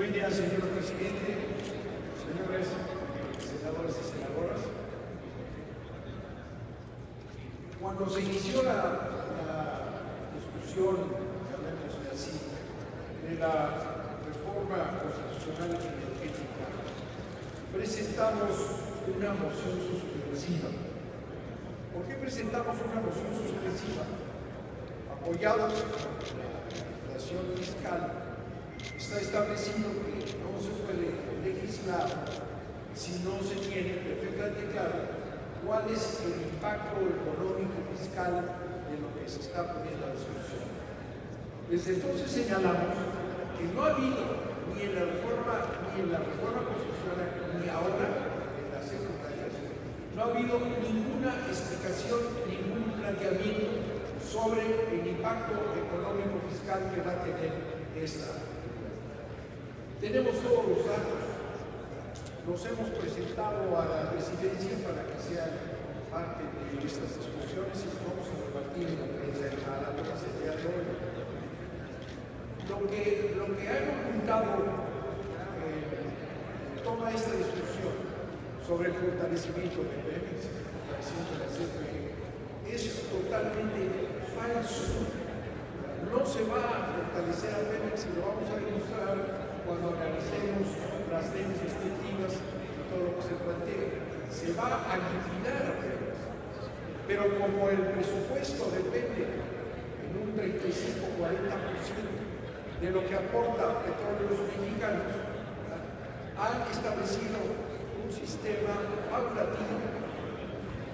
Buen día, señor presidente, señores senadores y senadoras. Cuando se inició la discusión, llamémosle así, de la reforma constitucional energética, presentamos una moción suspensiva. ¿Por qué presentamos una moción suspensiva? Apoyados por la legislación fiscal, está establecido que no se puede legislar si no se tiene perfectamente claro cuál es el impacto económico fiscal de lo que se está poniendo a discusión. Desde entonces señalamos que no ha habido ni en la reforma constitucional, ni ahora en las secretarias, no ha habido ninguna explicación, ningún planteamiento sobre el impacto económico fiscal que va a tener esta. Tenemos todos los datos, los hemos presentado a la presidencia para que sean parte de estas discusiones y vamos a repartir a la prensa el día de hoy. Lo que ha ocultado toda esta discusión sobre el fortalecimiento de Pemex, el fortalecimiento de la CFE, es totalmente falso. No se va a fortalecer a Pemex y lo vamos a demostrar cuando analicemos las leyes restrictivas y todo lo que se plantea. Se va a liquidar a Pemex. Pero como el presupuesto depende en un 35-40% de lo que aporta Petróleos Mexicanos, han establecido un sistema paulatino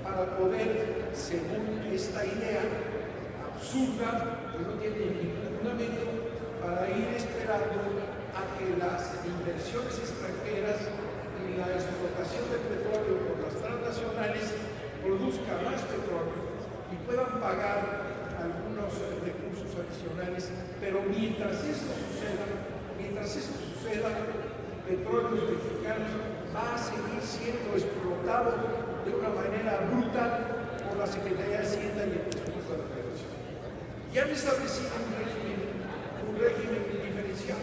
para poder, según esta idea absurda, que no tiene ningún fundamento, para ir esperando a que las inversiones extranjeras y la explotación del petróleo por las transnacionales produzca más petróleo y puedan pagar algunos recursos adicionales, pero mientras esto suceda, Petróleos Mexicanos va a seguir siendo explotado de una manera brutal por la Secretaría de Hacienda y el presupuesto de la Federación. Y han establecido un régimen diferenciado.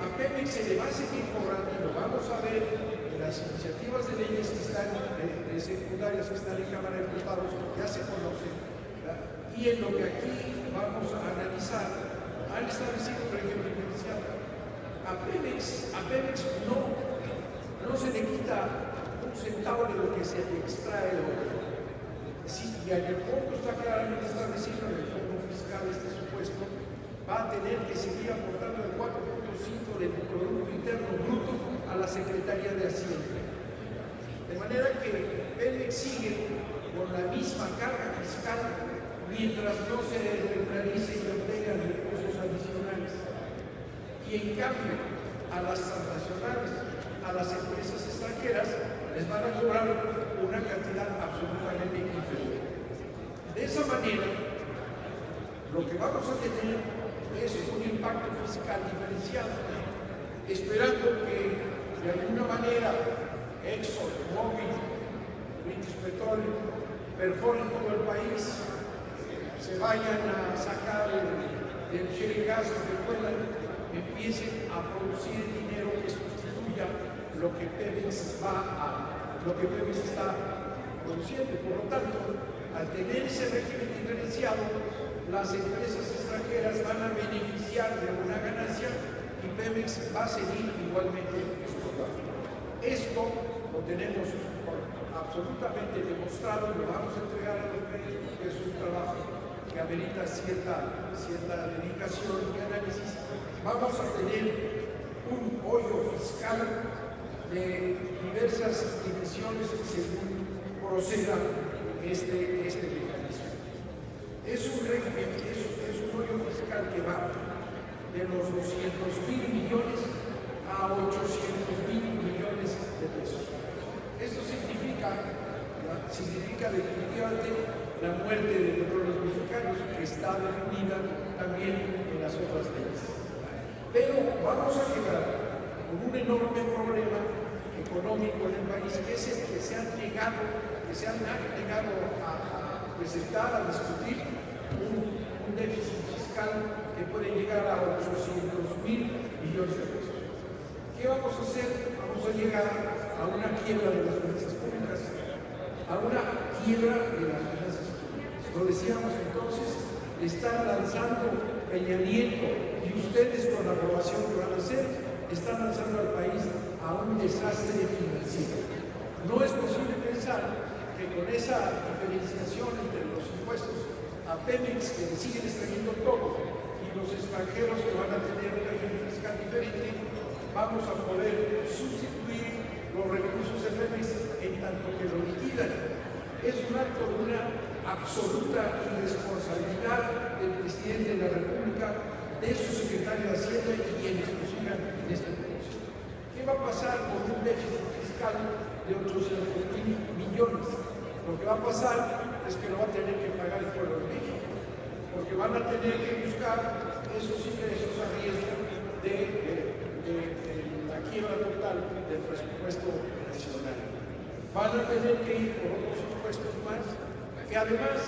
A Pemex se le va a seguir cobrando, y lo vamos a ver en las iniciativas de leyes que están de secundarias que están en Cámara de Diputados, ya se conocen, ¿verdad? Y en lo que aquí vamos a analizar, han establecido un régimen diferenciado. A Pemex no se le quita un centavo de lo que se le extrae de oro. Sí, y en el fondo está claramente establecido en el fondo fiscal este supuesto, va a tener que seguir aportando el 4.5% del Producto Interno Bruto a la Secretaría de Hacienda. De manera que Pemex sigue con la misma carga fiscal mientras no se regularice y obtengan recursos adicionales. Y en cambio, a las transnacionales, a las empresas extranjeras, les van a cobrar una cantidad absolutamente inferior. De esa manera, lo que vamos a tener es un impacto fiscal diferenciado, esperando que de alguna manera Exxon, Mobil, British Petroleum perforen todo el país, se vayan a sacar del shale gas que puedan, empiecen a producir dinero que sustituya lo que Pemex está produciendo. Por lo tanto, al tener ese régimen diferenciado, las empresas extranjeras van a beneficiar de una ganancia y Pemex va a seguir igualmente explotando. Esto lo tenemos absolutamente demostrado, lo vamos a entregar a los medios porque es un trabajo que amerita cierta dedicación y análisis. Vamos a tener un hoyo fiscal de diversas dimensiones según proceda este mecanismo. Es un régimen, es un hoyo fiscal que va de los 200.000 millones a 800.000 millones de pesos. Esto significa definitivamente la muerte de Petróleos Mexicanos, que está definida también en las otras leyes. Pero vamos a quedar con un enorme problema económico en el país, que es el que se han negado a presentar, a discutir un déficit fiscal que puede llegar a 800.000 millones de pesos. ¿Qué vamos a hacer? Vamos a llegar a una quiebra de las finanzas públicas, a una quiebra de las finanzas públicas. Lo decíamos entonces, están lanzando Peña Nieto y ustedes con la aprobación que van a hacer, están lanzando al país a un desastre financiero. No es posible pensar que con esa diferenciación entre los impuestos a Pemex, que le siguen extrayendo todo, y los extranjeros que van a tener un régimen fiscal diferente, vamos a poder sustituir los recursos de Pemex en tanto que lo liquidan. Es un acto de una absoluta irresponsabilidad del presidente de la República, de su secretario de Hacienda y quienes lo sigan en este proceso. ¿Qué va a pasar con un déficit fiscal de 800.000 millones? Lo que va a pasar es que lo va a tener que pagar el pueblo de México, porque van a tener que buscar esos ingresos a riesgo de la quiebra total del presupuesto nacional. Van a tener que ir por otros impuestos más, que además,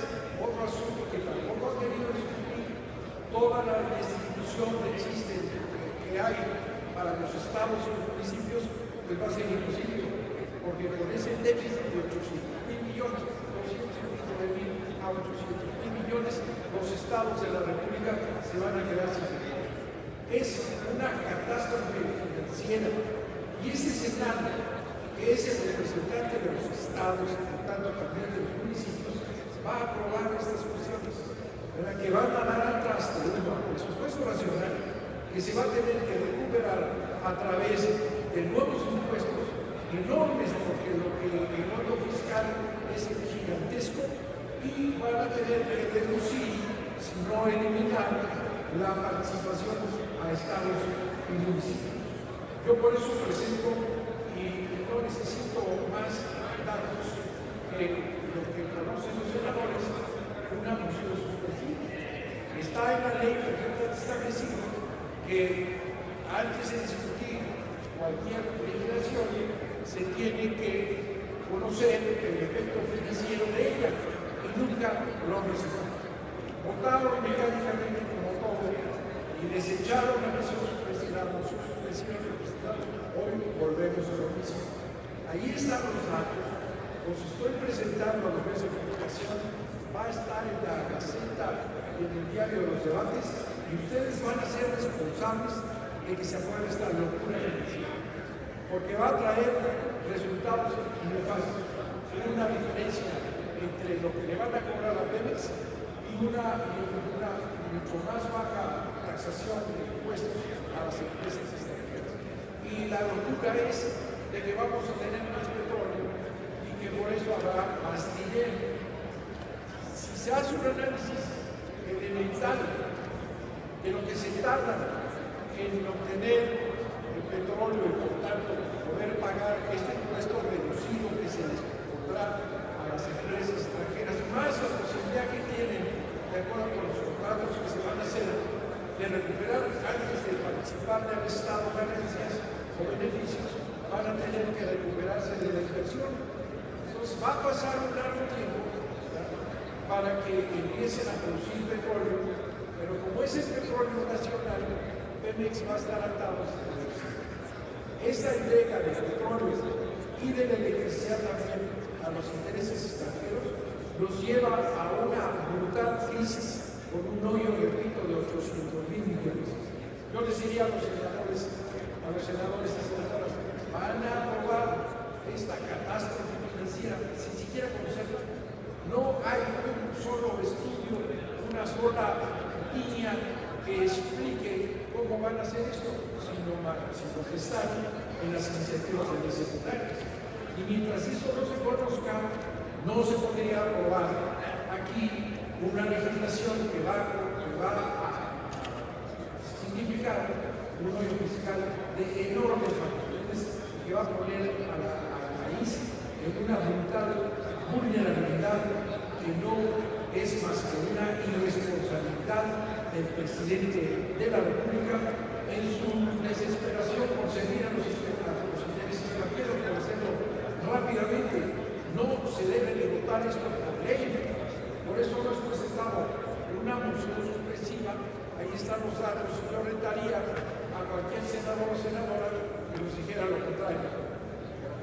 otro asunto que tampoco ha querido discutir, toda la distribución que existe, que hay para los estados y los municipios, pues va a ser imposible, porque con ese déficit de 800.000 millones, 259.000 a 800.000 millones, los estados de la República se van a quedar sin dinero. Es una catástrofe financiera. Y ese Senado, que es el representante de los estados y por tanto también de los municipios, va a aprobar estas cuestiones, ¿verdad? Que van a dar al traste de un presupuesto nacional que se va a tener que recuperar a través de nuevos impuestos enormes, porque el monto fiscal es gigantesco, y van a tener que reducir, si no eliminar, la participación a estados y municipios. Yo por eso presento, y no necesito más datos que lo que conocen los senadores, una moción suspensiva. Está en la ley perfectamente establecido que antes de discutir cualquier legislación se tiene que conocer el efecto financiero de ella, y nunca lo han recibido. Votaron mecánicamente como todo y desecharon la moción suspensiva. Hoy volvemos a lo mismo. Ahí están los datos, los estoy presentando a los medios de comunicación, va a estar en la Gaceta y en el diario de los debates, y ustedes van a ser responsables de que se apruebe esta locura financiera, porque va a traer resultados nefastos, una diferencia entre lo que le van a cobrar a Pemex y una mucho más baja taxación de impuestos a las empresas extranjeras. Y la locura es de que vamos a tener más petróleo y que por eso habrá más dinero. Si se hace un análisis elemental de lo que se tarda en obtener el petróleo y por tanto poder pagar este impuesto reducido que se les pondrá a las empresas extranjeras, más la posibilidad que tienen, de acuerdo con los contratos que se van a hacer, de recuperar antes de participar del Estado ganancias o beneficios, van a tener que recuperarse de la inversión. Entonces va a pasar un largo tiempo, ¿verdad?, para que empiecen a producir petróleo, pero como es el petróleo nacional, Pemex va a estar atado a esta entrega de petróleo y de la electricidad también a los intereses extranjeros, nos lleva a una brutal crisis con un hoyo, repito, de 800.000 millones. Yo les diría a los senadores y senadoras, van a aprobar esta catástrofe financiera sin siquiera conocerla. No hay un solo estudio, una sola línea que explique cómo van a hacer esto, sino que están en las iniciativas de las secundarias. Y mientras eso no se conozca, no se podría aprobar aquí una legislación que va a significar un hoyo fiscal de enormes factores que va a poner al país en una brutal vulnerabilidad que no es más que una irresponsabilidad del presidente de la República en su desesperación por servir a los intereses extranjeros, por hacerlo rápidamente. No se debe de votar esto por ley. Por eso hemos presentado una moción suspensiva. Ahí están los datos. Yo retaría a cualquier senador o senadora que los dijera lo contrario,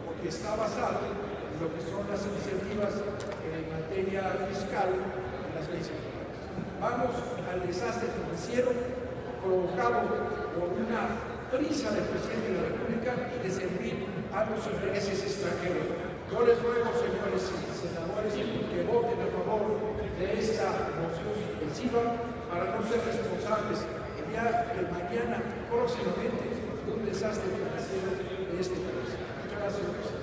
porque está basado en lo que son las iniciativas en materia fiscal en las leyes electorales. Vamos al desastre financiero provocado por una prisa del presidente de la República de servir a los intereses extranjeros. Yo les ruego, señores senadores, que voten a favor de esta moción suspensiva para no ser responsables ya que mañana próximamente de un desastre financiero de este país. Muchas gracias.